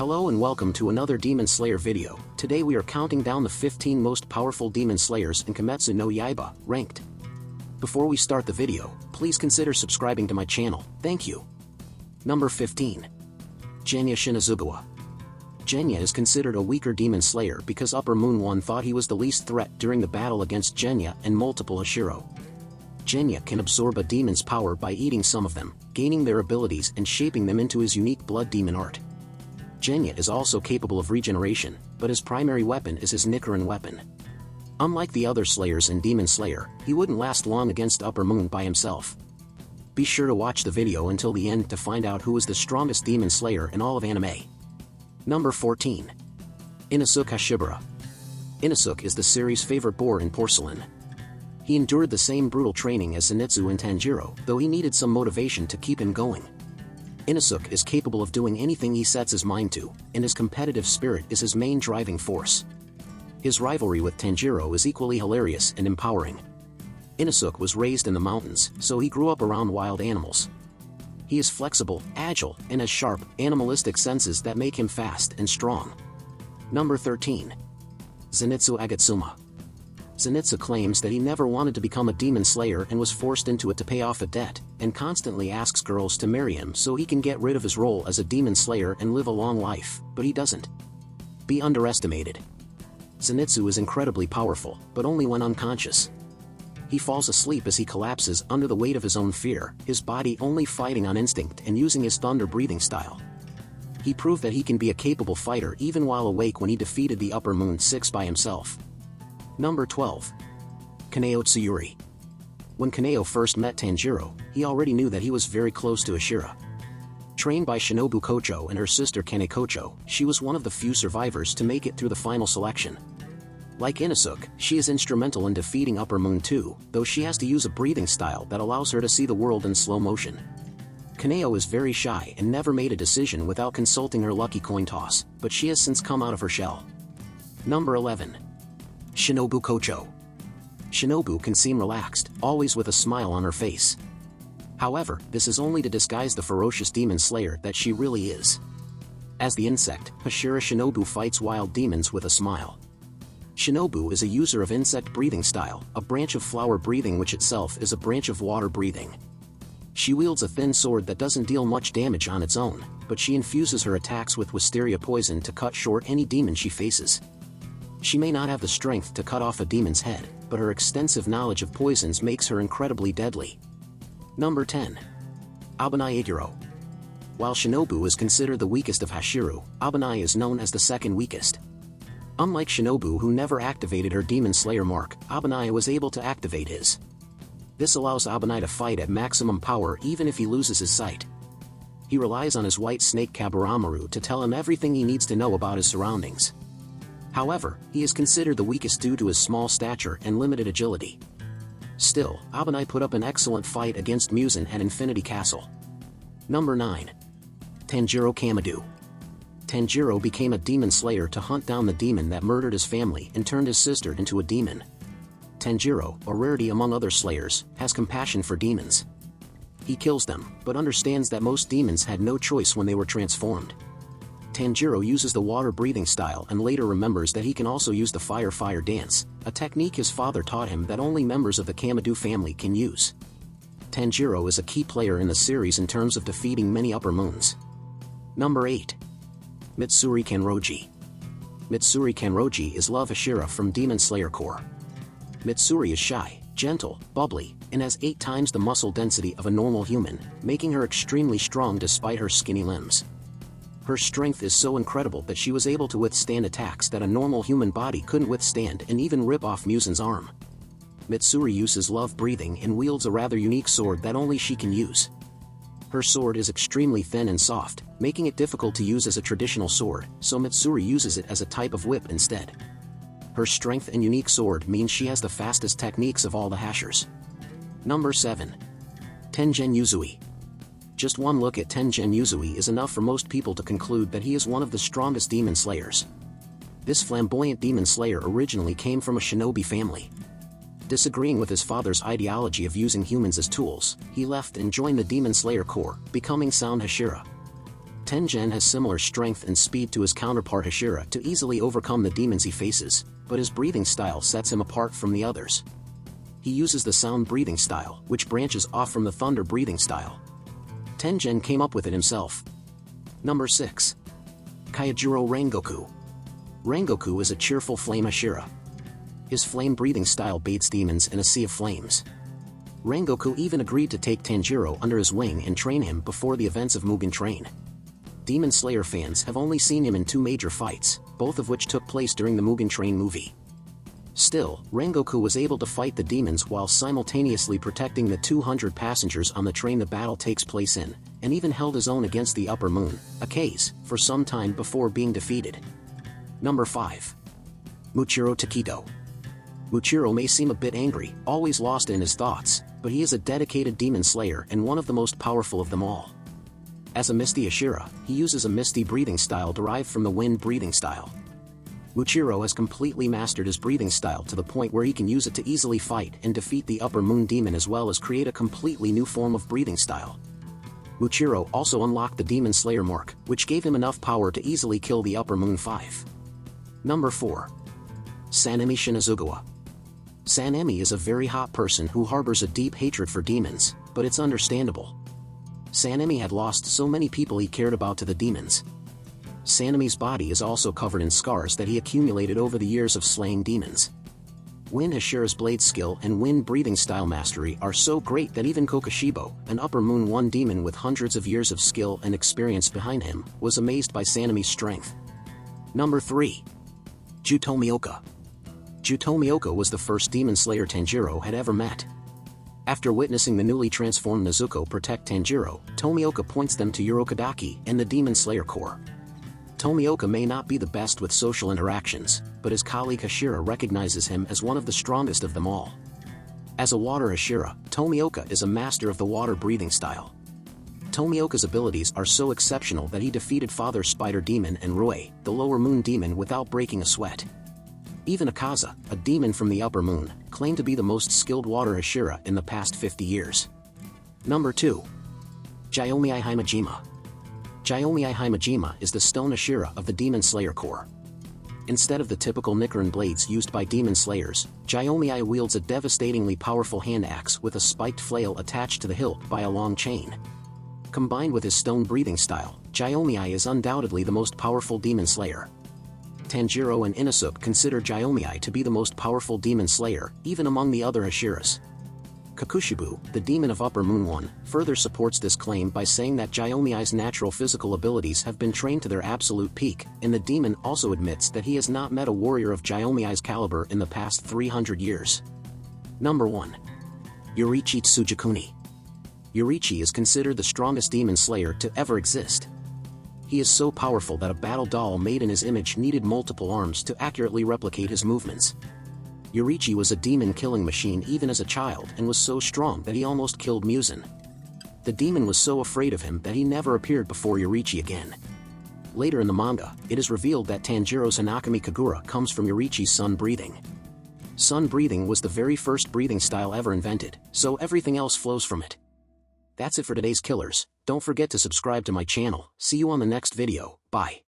Hello and welcome to another Demon Slayer video. Today we are counting down the 15 most powerful Demon Slayers in Kimetsu no Yaiba, ranked. Before we start the video, please consider subscribing to my channel, thank you. Number 15. Genya Shinazugawa. Genya is considered a weaker Demon Slayer because Upper Moon 1 thought he was the least threat during the battle against Genya and multiple Hashiro. Genya can absorb a demon's power by eating some of them, gaining their abilities and shaping them into his unique blood demon art. Genya is also capable of regeneration, but his primary weapon is his Nichiren weapon. Unlike the other Slayers in Demon Slayer, he wouldn't last long against Upper Moon by himself. Be sure to watch the video until the end to find out who is the strongest Demon Slayer in all of anime. Number 14. Inosuke Hashibara. Inosuke is the series' favorite boar in porcelain. He endured the same brutal training as Zenitsu and Tanjiro, though he needed some motivation to keep him going. Inosuke is capable of doing anything he sets his mind to, and his competitive spirit is his main driving force. His rivalry with Tanjiro is equally hilarious and empowering. Inosuke was raised in the mountains, so he grew up around wild animals. He is flexible, agile, and has sharp, animalistic senses that make him fast and strong. Number 13. Zenitsu Agatsuma. Zenitsu claims that he never wanted to become a Demon Slayer and was forced into it to pay off a debt, and constantly asks girls to marry him so he can get rid of his role as a Demon Slayer and live a long life, but he doesn't. Be underestimated. Zenitsu is incredibly powerful, but only when unconscious. He falls asleep as he collapses under the weight of his own fear, his body only fighting on instinct and using his thunder breathing style. He proved that he can be a capable fighter even while awake when he defeated the Upper Moon 6 by himself. Number 12. Kanao Tsuyuri. When Kanao first met Tanjiro, he already knew that he was very close to Ashira. Trained by Shinobu Kocho and her sister Kane Kocho, she was one of the few survivors to make it through the final selection. Like Inosuke, she is instrumental in defeating Upper Moon 2, though she has to use a breathing style that allows her to see the world in slow motion. Kanao is very shy and never made a decision without consulting her lucky coin toss, but she has since come out of her shell. Number 11. Shinobu Kocho. Shinobu can seem relaxed, always with a smile on her face. However, this is only to disguise the ferocious demon slayer that she really is. As the insect, Hashira Shinobu fights wild demons with a smile. Shinobu is a user of insect breathing style, a branch of flower breathing which itself is a branch of water breathing. She wields a thin sword that doesn't deal much damage on its own, but she infuses her attacks with wisteria poison to cut short any demon she faces. She may not have the strength to cut off a demon's head, but her extensive knowledge of poisons makes her incredibly deadly. Number 10. Obanai Iguro. While Shinobu is considered the weakest of Hashiru, Obanai is known as the second weakest. Unlike Shinobu, who never activated her Demon Slayer mark, Obanai was able to activate his. This allows Obanai to fight at maximum power even if he loses his sight. He relies on his white snake Kaburamaru to tell him everything he needs to know about his surroundings. However, he is considered the weakest due to his small stature and limited agility. Still, Obanai put up an excellent fight against Muzan at Infinity Castle. Number 9. Tanjiro Kamado. Tanjiro became a demon slayer to hunt down the demon that murdered his family and turned his sister into a demon. Tanjiro, a rarity among other slayers, has compassion for demons. He kills them, but understands that most demons had no choice when they were transformed. Tanjiro uses the water breathing style and later remembers that he can also use the fire dance, a technique his father taught him that only members of the Kamado family can use. Tanjiro is a key player in the series in terms of defeating many Upper Moons. Number 8. Mitsuri Kanroji. Mitsuri Kanroji is Love Hashira from Demon Slayer Corps. Mitsuri is shy, gentle, bubbly, and has 8 times the muscle density of a normal human, making her extremely strong despite her skinny limbs. Her strength is so incredible that she was able to withstand attacks that a normal human body couldn't withstand and even rip off Muzan's arm. Mitsuri uses love breathing and wields a rather unique sword that only she can use. Her sword is extremely thin and soft, making it difficult to use as a traditional sword, so Mitsuri uses it as a type of whip instead. Her strength and unique sword means she has the fastest techniques of all the Hashers. Number 7. Tengen Uzui. Just one look at Tengen Uzui is enough for most people to conclude that he is one of the strongest demon slayers. This flamboyant demon slayer originally came from a shinobi family. Disagreeing with his father's ideology of using humans as tools, he left and joined the Demon Slayer Corps, becoming Sound Hashira. Tengen has similar strength and speed to his counterpart Hashira to easily overcome the demons he faces, but his breathing style sets him apart from the others. He uses the sound breathing style, which branches off from the thunder breathing style. Tengen came up with it himself. Number 6. Kyojuro Rengoku. Rengoku is a cheerful flame Hashira. His flame-breathing style baits demons in a sea of flames. Rengoku even agreed to take Tanjiro under his wing and train him before the events of Mugen Train. Demon Slayer fans have only seen him in 2 major fights, both of which took place during the Mugen Train movie. Still, Rengoku was able to fight the demons while simultaneously protecting the 200 passengers on the train the battle takes place in, and even held his own against the Upper Moon, a case, for some time before being defeated. Number 5. Muichiro Tokito. Muichiro may seem a bit angry, always lost in his thoughts, but he is a dedicated demon slayer and one of the most powerful of them all. As a Misty Hashira, he uses a misty breathing style derived from the wind breathing style. Muichiro has completely mastered his breathing style to the point where he can use it to easily fight and defeat the Upper Moon demon as well as create a completely new form of breathing style. Muichiro also unlocked the Demon Slayer mark, which gave him enough power to easily kill the Upper Moon 5. Number 4. Sanemi Shinazugawa. Sanemi is a very hot person who harbors a deep hatred for demons, but it's understandable. Sanemi had lost so many people he cared about to the demons. Sanemi's body is also covered in scars that he accumulated over the years of slaying demons. Wind Hashira's blade skill and wind breathing style mastery are so great that even Kokushibo, an Upper Moon 1 demon with hundreds of years of skill and experience behind him, was amazed by Sanemi's strength. Number 3. Gyyu Tomioka. Gyyu Tomioka was the first demon slayer Tanjiro had ever met. After witnessing the newly transformed Nezuko protect Tanjiro, Tomioka points them to Urokodaki and the Demon Slayer Corps. Tomioka may not be the best with social interactions, but his colleague Hashira recognizes him as one of the strongest of them all. As a water Hashira, Tomioka is a master of the water breathing style. Tomioka's abilities are so exceptional that he defeated Father Spider Demon and Rui, the Lower Moon Demon, without breaking a sweat. Even Akaza, a demon from the Upper Moon, claimed to be the most skilled water Hashira in the past 50 years. Number 2. Gyomei Himejima. Gyomei Himejima is the stone Hashira of the Demon Slayer Corps. Instead of the typical Nichiren blades used by demon slayers, Gyomei wields a devastatingly powerful hand axe with a spiked flail attached to the hilt by a long chain. Combined with his stone breathing style, Gyomei is undoubtedly the most powerful demon slayer. Tanjiro and Inosuke consider Gyomei to be the most powerful demon slayer, even among the other Hashiras. Kakushibu, the demon of Upper Moon 1, further supports this claim by saying that Gyomei's natural physical abilities have been trained to their absolute peak, and the demon also admits that he has not met a warrior of Gyomei's caliber in the past 300 years. Number 1. Yoriichi Tsugikuni. Yoriichi is considered the strongest demon slayer to ever exist. He is so powerful that a battle doll made in his image needed multiple arms to accurately replicate his movements. Yoriichi was a demon-killing machine even as a child and was so strong that he almost killed Muzan. The demon was so afraid of him that he never appeared before Yoriichi again. Later in the manga, it is revealed that Tanjiro's Hanakami Kagura comes from Yoriichi's sun breathing. Sun breathing was the very first breathing style ever invented, so everything else flows from it. That's it for today's killers. Don't forget to subscribe to my channel. See you on the next video. Bye.